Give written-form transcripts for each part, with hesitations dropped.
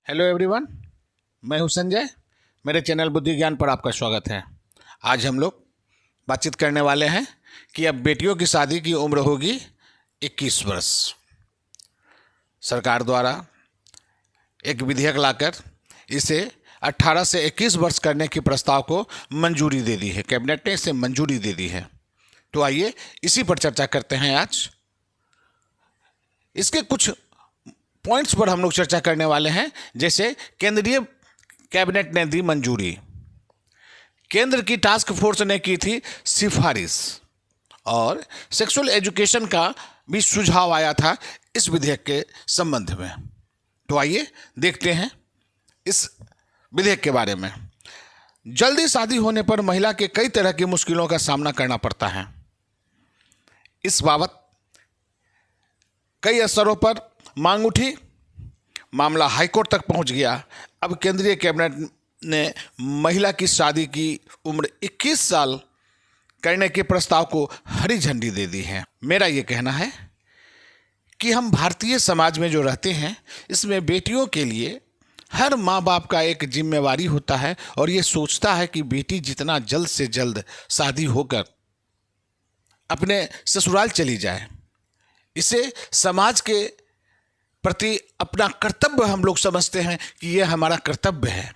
Hello everyone, मैं हूं संजय। मेरे चैनल बुद्धि ज्ञान पर आपका स्वागत है। आज हम लोग बातचीत करने वाले हैं कि अब बेटियों की शादी की उम्र होगी 21 वर्ष। सरकार द्वारा एक विधेयक लाकर इसे 18 से 21 वर्ष करने के प्रस्ताव को मंजूरी दे दी है। कैबिनेट ने इसे मंजूरी दे दी है। तो आइए इसी पर चर्चा करते हैं। आज इसके कुछ पॉइंट्स पर हम लोग चर्चा करने वाले हैं। जैसे केंद्रीय कैबिनेट ने दी मंजूरी, केंद्र की टास्क फोर्स ने की थी सिफारिश, और सेक्सुअल एजुकेशन का भी सुझाव आया था इस विधेयक के संबंध में। तो आइए देखते हैं इस विधेयक के बारे में। जल्दी शादी होने पर महिला के कई तरह की मुश्किलों का सामना करना पड़ता है। इस बाबत कई स्तरों पर मांग उठी, मामला हाईकोर्ट तक पहुंच गया। अब केंद्रीय कैबिनेट ने महिला की शादी की उम्र 21 साल करने के प्रस्ताव को हरी झंडी दे दी है। मेरा ये कहना है कि हम भारतीय समाज में जो रहते हैं, इसमें बेटियों के लिए हर माँ बाप का एक जिम्मेवारी होता है, और ये सोचता है कि बेटी जितना जल्द से जल्द शादी होकर अपने ससुराल चली जाए। इसे समाज के प्रति अपना कर्तव्य हम लोग समझते हैं कि ये हमारा कर्तव्य है।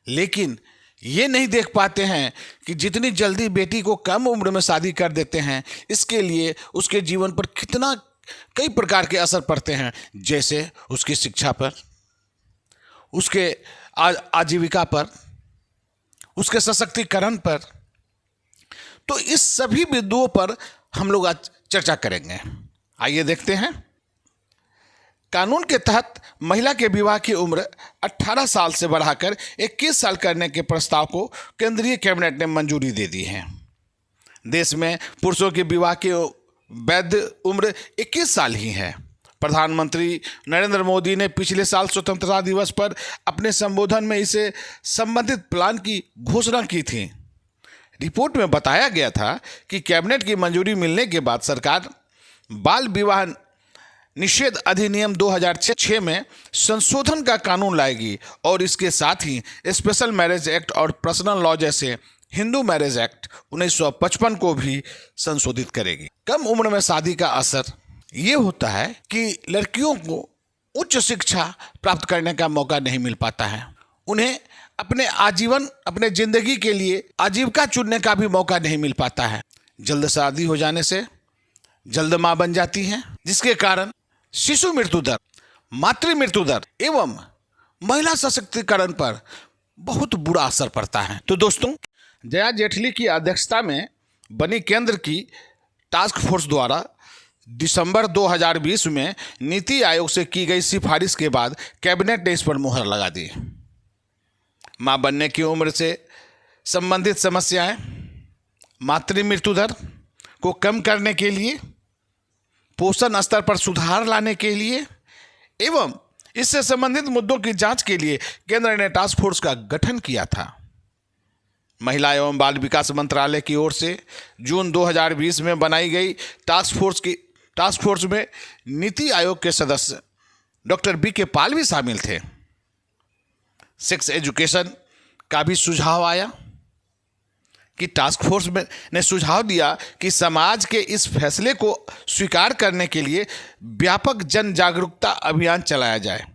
लेकिन ये नहीं देख पाते हैं कि जितनी जल्दी बेटी को कम उम्र में शादी कर देते हैं, इसके लिए उसके जीवन पर कितना कई प्रकार के असर पड़ते हैं। जैसे उसकी शिक्षा पर, उसके आजीविका पर, उसके सशक्तिकरण पर। तो इस सभी बिंदुओं पर हम लोग आज चर्चा करेंगे। आइए देखते हैं। कानून के तहत महिला के विवाह की उम्र 18 साल से बढ़ाकर 21 साल करने के प्रस्ताव को केंद्रीय कैबिनेट ने मंजूरी दे दी है। देश में पुरुषों के विवाह की वैध उम्र 21 साल ही है। प्रधानमंत्री नरेंद्र मोदी ने पिछले साल स्वतंत्रता दिवस पर अपने संबोधन में इसे संबंधित प्लान की घोषणा की थी। रिपोर्ट में बताया गया था कि कैबिनेट की मंजूरी मिलने के बाद सरकार बाल विवाह निषेध अधिनियम 2006 में संशोधन का कानून लाएगी, और इसके साथ ही स्पेशल मैरिज एक्ट और पर्सनल लॉ जैसे हिंदू मैरिज एक्ट 1955 को भी संशोधित करेगी। कम उम्र में शादी का असर ये होता है कि लड़कियों को उच्च शिक्षा प्राप्त करने का मौका नहीं मिल पाता है। उन्हें अपने आजीवन, अपने जिंदगी के लिए आजीविका चुनने का भी मौका नहीं मिल पाता है। जल्द शादी हो जाने से जल्द मां बन जाती हैं, जिसके कारण शिशु मृत्यु दर, मातृ मृत्यु दर एवं महिला सशक्तिकरण पर बहुत बुरा असर पड़ता है। तो दोस्तों, जया जेटली की अध्यक्षता में बनी केंद्र की टास्क फोर्स द्वारा दिसंबर 2020 में नीति आयोग से की गई सिफारिश के बाद कैबिनेट ने इस पर मुहर लगा दी। मां बनने की उम्र से संबंधित समस्याएं, मातृ मृत्यु दर को कम करने के लिए, पोषण स्तर पर सुधार लाने के लिए एवं इससे संबंधित मुद्दों की जांच के लिए केंद्र ने टास्क फोर्स का गठन किया था। महिला एवं बाल विकास मंत्रालय की ओर से जून 2020 में बनाई गई टास्क फोर्स में नीति आयोग के सदस्य डॉक्टर बी.के. पाल भी शामिल थे। सेक्स एजुकेशन का भी सुझाव आया कि टास्क फोर्स ने सुझाव दिया कि समाज के इस फैसले को स्वीकार करने के लिए व्यापक जन जागरूकता अभियान चलाया जाए।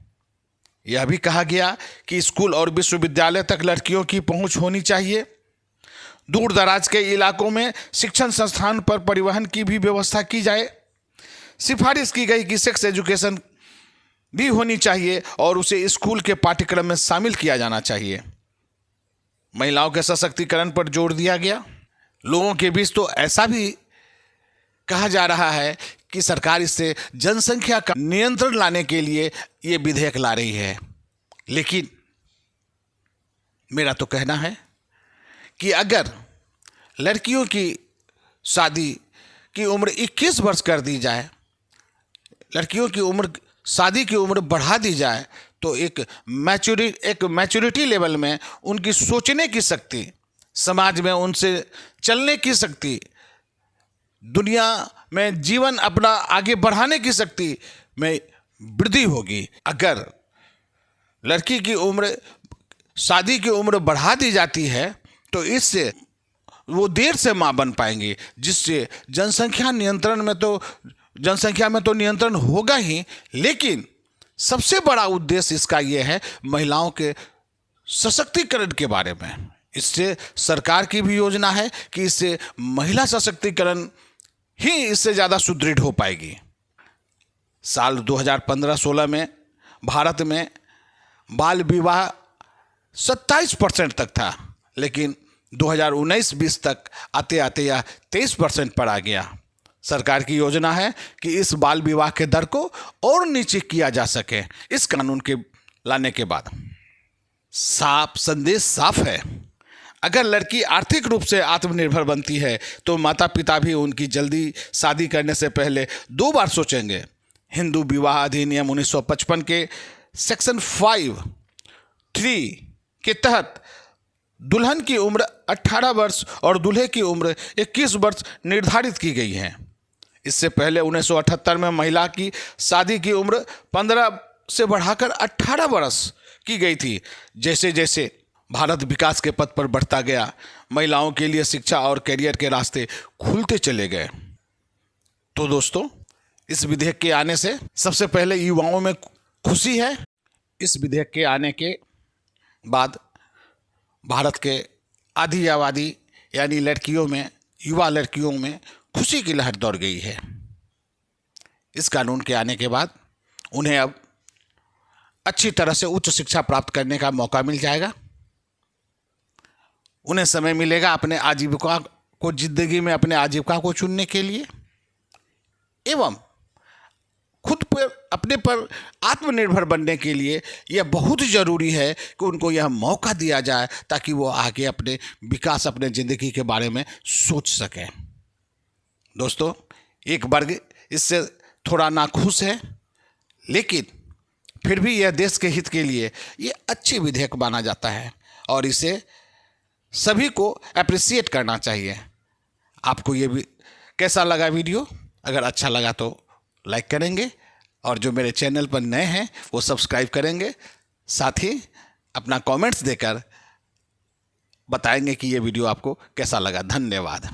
यह भी कहा गया कि स्कूल और विश्वविद्यालय तक लड़कियों की पहुंच होनी चाहिए। दूर दराज के इलाकों में शिक्षण संस्थान पर परिवहन की भी व्यवस्था की जाए। सिफारिश की गई कि सेक्स एजुकेशन भी होनी चाहिए और उसे स्कूल के पाठ्यक्रम में शामिल किया जाना चाहिए। महिलाओं के सशक्तिकरण पर जोर दिया गया। लोगों के बीच तो ऐसा भी कहा जा रहा है कि सरकार इससे जनसंख्या का नियंत्रण लाने के लिए ये विधेयक ला रही है। लेकिन मेरा तो कहना है कि अगर लड़कियों की शादी की उम्र 21 वर्ष कर दी जाए, लड़कियों की उम्र, शादी की उम्र बढ़ा दी जाए, तो एक मैच्योरिटी लेवल में उनकी सोचने की शक्ति, समाज में उनसे चलने की शक्ति, दुनिया में जीवन अपना आगे बढ़ाने की शक्ति में वृद्धि होगी। अगर लड़की की उम्र, शादी की उम्र बढ़ा दी जाती है तो इससे वो देर से मां बन पाएंगी, जिससे जनसंख्या में तो नियंत्रण होगा ही, लेकिन सबसे बड़ा उद्देश्य इसका यह है महिलाओं के सशक्तिकरण के बारे में। इससे सरकार की भी योजना है कि इससे महिला सशक्तिकरण ही इससे ज़्यादा सुदृढ़ हो पाएगी। साल 2015-16 में भारत में बाल विवाह 27% तक था, लेकिन 2019-20 तक आते आते यह 23% पर आ गया। सरकार की योजना है कि इस बाल विवाह के दर को और नीचे किया जा सके इस कानून के लाने के बाद। संदेश साफ है, अगर लड़की आर्थिक रूप से आत्मनिर्भर बनती है तो माता पिता भी उनकी जल्दी शादी करने से पहले 2 बार सोचेंगे। हिंदू विवाह अधिनियम 1955 के सेक्शन 5(3) के तहत दुल्हन की उम्र 18 वर्ष और दूल्हे की उम्र 21 वर्ष निर्धारित की गई है। इससे पहले 1978 में महिला की शादी की उम्र 15 से बढ़ाकर 18 वर्ष की गई थी। जैसे जैसे भारत विकास के पथ पर बढ़ता गया, महिलाओं के लिए शिक्षा और करियर के रास्ते खुलते चले गए। तो दोस्तों, इस विधेयक के आने से सबसे पहले युवाओं में खुशी है। इस विधेयक के आने के बाद भारत के आधी आबादी यानी युवा लड़कियों में खुशी की लहर दौड़ गई है। इस कानून के आने के बाद उन्हें अब अच्छी तरह से उच्च शिक्षा प्राप्त करने का मौका मिल जाएगा। उन्हें समय मिलेगा अपने आजीविका को, जिंदगी में अपने आजीविका को चुनने के लिए, एवं खुद पर अपने पर आत्मनिर्भर बनने के लिए यह बहुत ज़रूरी है कि उनको यह मौका दिया जाए ताकि वो आगे अपने विकास, अपने ज़िंदगी के बारे में सोच सकें। दोस्तों, एक वर्ग इससे थोड़ा नाखुश है, लेकिन फिर भी यह देश के हित के लिए ये अच्छी विधेयक माना जाता है और इसे सभी को अप्रिशिएट करना चाहिए। आपको ये भी कैसा लगा वीडियो? अगर अच्छा लगा तो लाइक करेंगे और जो मेरे चैनल पर नए हैं वो सब्सक्राइब करेंगे। साथ ही अपना कमेंट्स देकर बताएंगे कि ये वीडियो आपको कैसा लगा। धन्यवाद।